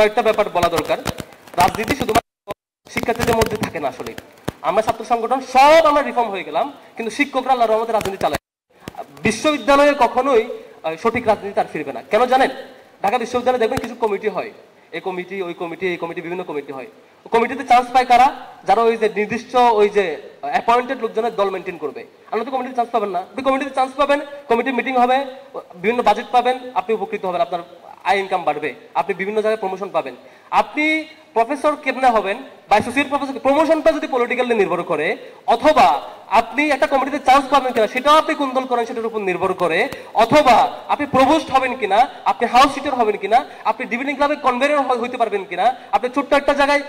কয়েকটা ব্যাপার বলা দরকার। রাজনীতি শুধুমাত্র শিক্ষার্থীদের মধ্যে থাকে না। আসলে আমরা ছাত্র সংগঠন সব আমরা রিফর্ম হয়ে গেলাম, কিন্তু শিক্ষকরা আল্লাহর রহমতে রাজনীতি চালায়। বিশ্ববিদ্যালয়ে কখনোই সঠিক রাজনীতি আর ফিরবে না। কেন জানেন? ঢাকা বিশ্ববিদ্যালয়ে দেখবেন কিছু কমিটি হয়, এই কমিটি ওই কমিটি এই কমিটি বিভিন্ন কমিটি হয়। কমিটিতে চান্স পায় কারা? যারা ওই যে নির্দিষ্ট ওই যে অ্যাপয়েন্টেড লোকজনের দল মেনটেন করবে। আপনি তো কমিটিতে চান্স পাবেন না। আপনি কমিটিতে চান্স পাবেন, কমিটির মিটিং হবে, বিভিন্ন বাজেট পাবেন, আপনি উপকৃত হবেন, আপনার আয় ইনকাম বাড়বে, আপনি বিভিন্ন জায়গায় প্রমোশন পাবেন। আপনি প্রফেসর কেমনে হবেন বা অ্যাসোসিয়েট প্রফেসর, প্রমোশনটা যদি পলিটিক্যালি নির্ভর করে, অথবা আপনি একটা কমিটিতে চান্স পাবেন কিনা সেটাও আপনি কোন দল করেন সেটার উপর নির্ভর করে, অথবা আপনি প্রভোস্ট হবেন কিনা, আপনি হাউস সিটার হবেন কিনা, আপনি ডিভিনিং ক্লাবে কনভেনর হইতে পারবেন কিনা, আপনি ছোট্ট একটা জায়গায়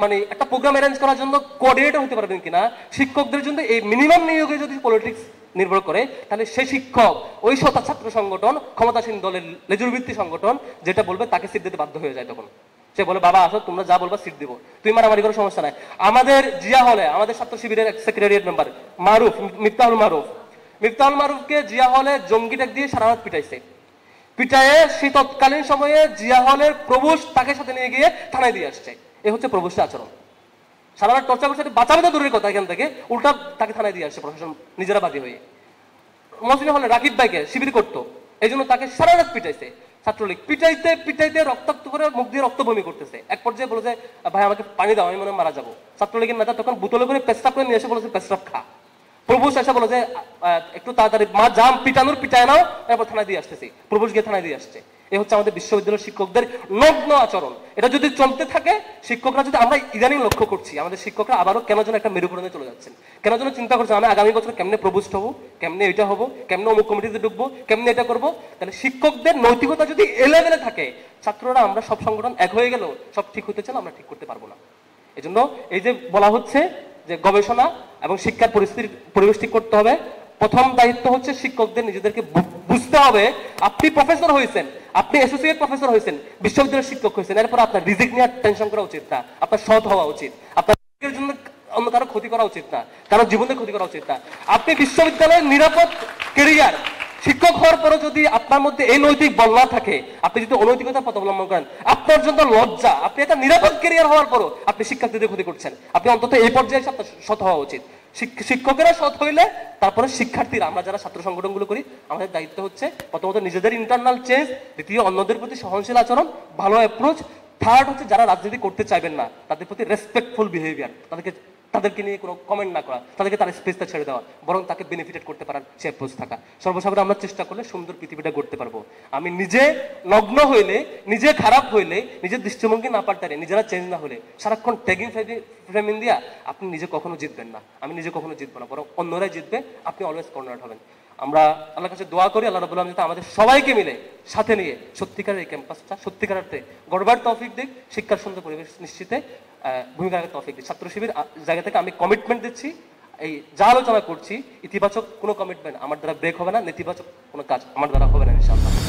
মানে একটা প্রোগ্রাম অ্যারেঞ্জ করার জন্য কোঅর্ডিনেটর হতে পারবেন কিনা। শিক্ষকদের জন্য এই মিনিমাম নিয়োগে যদি পলিটিক্স নির্ভর করে, তাহলে সেই শিক্ষক ওই ছাত্র সংগঠন, ক্ষমতাসীন দলের লেজুরভিত্তি সংগঠন যেটা বলবে তাকে সিট দিতে বাধ্য হয়ে যায়। তখন সে বলে, বাবা আসো, তোমরা যা বলবা সিট দিব, তুই মারামারি করার সমস্যা নাই। আমাদের জিয়া হলে আমাদের ছাত্র শিবিরের সেক্রেটারিয়েট মেম্বার মারুফ, মিফতাহুল মারুফকে জিয়া হলে জঙ্গি ট্যাগ দিয়ে সারা রাত পিটাইছে। পিটায়ে সেই তৎকালীন সময়ে জিয়া হলের প্রভোস্ট তাকে সাথে নিয়ে গিয়ে থানায় দিয়ে আসছে। এ হচ্ছে প্রভোস্টের আচরণ। সারা রাত টর্চার করছে, বাঁচাবে তো দূরের কথা, এখান থেকে উল্টা তাকে থানায় দিয়ে আসছে প্রশাসন নিজেরা বাদী হয়ে। মহসিন হলে রাকিব ভাইকে শিবির করতো, এই জন্য তাকে সারা রাত পিটাইছে ছাত্রলীগ। পিটাইতে পিটাইতে রক্তাক্ত করে মুখ দিয়ে রক্ত বমি করতেছে। এক পর্যায়ে বলেছে, ভাই আমাকে পানি দাও, আমি মনে হয় মারা যাবো। ছাত্রলীগের নেতা তখন বোতলে করে পেস্টাপ করে নিয়ে এসে বলেছে, পেস্টাপ খা। প্রভুষ এসে বলে যে একটু তাড়াতাড়ি মা জাম পিটানোর পিটায় নাও, এরপর থানায় দিয়ে আসতেছি। প্রভুষ গিয়ে থানায় দিয়ে আসছে। এ হচ্ছে আমাদের বিশ্ববিদ্যালয়ের শিক্ষকদের নগ্ন আচরণ। এটা যদি চলতে থাকে, শিক্ষকরা যদি, আমরা ইদানিং লক্ষ্য করছি আমাদের শিক্ষকরা আবারও কেন যেন একটা মেরুকরণে চলে যাচ্ছেন, কেন যেন চিন্তা করছে আমি আগামী বছর কেমনে প্রভুষ্ট হবো, কেমনে এটা হবো, কেমনে অমুক কমিটিতে ঢুকবো, কেমনে এটা করবো। তাহলে শিক্ষকদের নৈতিকতা যদি এলেভেলে থাকে, ছাত্ররা আমরা সব সংগঠন এক হয়ে গেলেও সব ঠিক হতে চাইলে আমরা ঠিক করতে পারবো না। এজন্য এই যে বলা হচ্ছে যে গবেষণা এবং শিক্ষার পরিবেশ ঠিক করতে হবে, প্রথম দায়িত্ব হচ্ছে শিক্ষকদের নিজেদেরকে বুঝতে হবে। আপনি প্রফেসর হয়েছেন, আপনি অ্যাসোসিয়েট প্রফেসর হয়েছেন, বিশ্ববিদ্যালয়ের শিক্ষক হয়েছেন, এরপর আপনার রিজিক নিয়ে টেনশন করা উচিত না। আপনার সৎ হওয়া উচিত, আপনার জন্য অন্য কারো ক্ষতি করা উচিত না, কারো জীবনের ক্ষতি করা উচিত না। আপনি বিশ্ববিদ্যালয়ের নিরাপদ ক্যারিয়ার, শিক্ষক হওয়ার পরে যদি আপনার মধ্যে এই নৈতিক বল না থাকে, আপনি যদি অনৈতিকতার পথ অবলম্বন করেন, আপনার জন্য লজ্জা। আপনি একটা নিরাপদ ক্যারিয়ার হওয়ার পরও আপনি শিক্ষার্থীদের ক্ষতি করছেন। আপনি অন্তত এই পর্যায়ে আপনার সৎ হওয়া উচিত। শিক্ষকেরা সৎ হইলে তারপরে শিক্ষার্থীরা, আমরা যারা ছাত্র সংগঠনগুলো করি, আমাদের দায়িত্ব হচ্ছে প্রথমত নিজেদের ইন্টারনাল চেঞ্জ, দ্বিতীয় অন্যদের প্রতি সহনশীল আচরণ, ভালো অ্যাপ্রোচ, থার্ড হচ্ছে যারা রাজনীতি করতে চাইবেন না তাদের প্রতি রেসপেক্টফুল বিহেভিয়ার, তাদেরকে নিয়ে কোনো কমেন্ট না করা, তাদেরকে তার স্পেসটা ছেড়ে দেওয়া, বরং তাকে বেনিফিটেড করতে পারার সে অ্যাপ্রোচ থাকা। সর্বসাধারণ আমরা চেষ্টা করলে সুন্দর পৃথিবীটা গড়তে পারবো। আমি নিজে নগ্ন হইলে, নিজে খারাপ হইলে, নিজের দৃষ্টিভঙ্গি না পাল্টালে, নিজেরা চেঞ্জ না হলে, সারাক্ষণ ট্যাগিং ফ্রেমিং দিয়া আপনি নিজে কখনো জিতবেন না, আমি নিজে কখনো জিতবো না, বরং অন্যরাই জিতবে, আপনি অলওয়েজ কর্নার হবেন। আমরা আল্লাহর কাছে দোয়া করি, আল্লাহ রাব্বুল আলামিন যাতে আমাদের সবাইকে মিলে সাথে নিয়ে সত্যিকারের এই ক্যাম্পাসটা সত্যিকার অর্থে গড়বার তৌফিক দিক, শিক্ষার সুন্দর পরিবেশ নিশ্চিতে ভূমিকা রাখার তৌফিক দিক। ছাত্র শিবির জায়গা থেকে আমি কমিটমেন্ট দিচ্ছি, এই যা আলোচনা করছি ইতিবাচক কোনো কমিটমেন্ট আমার দ্বারা ব্রেক হবে না, নেতিবাচক কোনো কাজ আমার দ্বারা হবে না ইনশাআল্লাহ।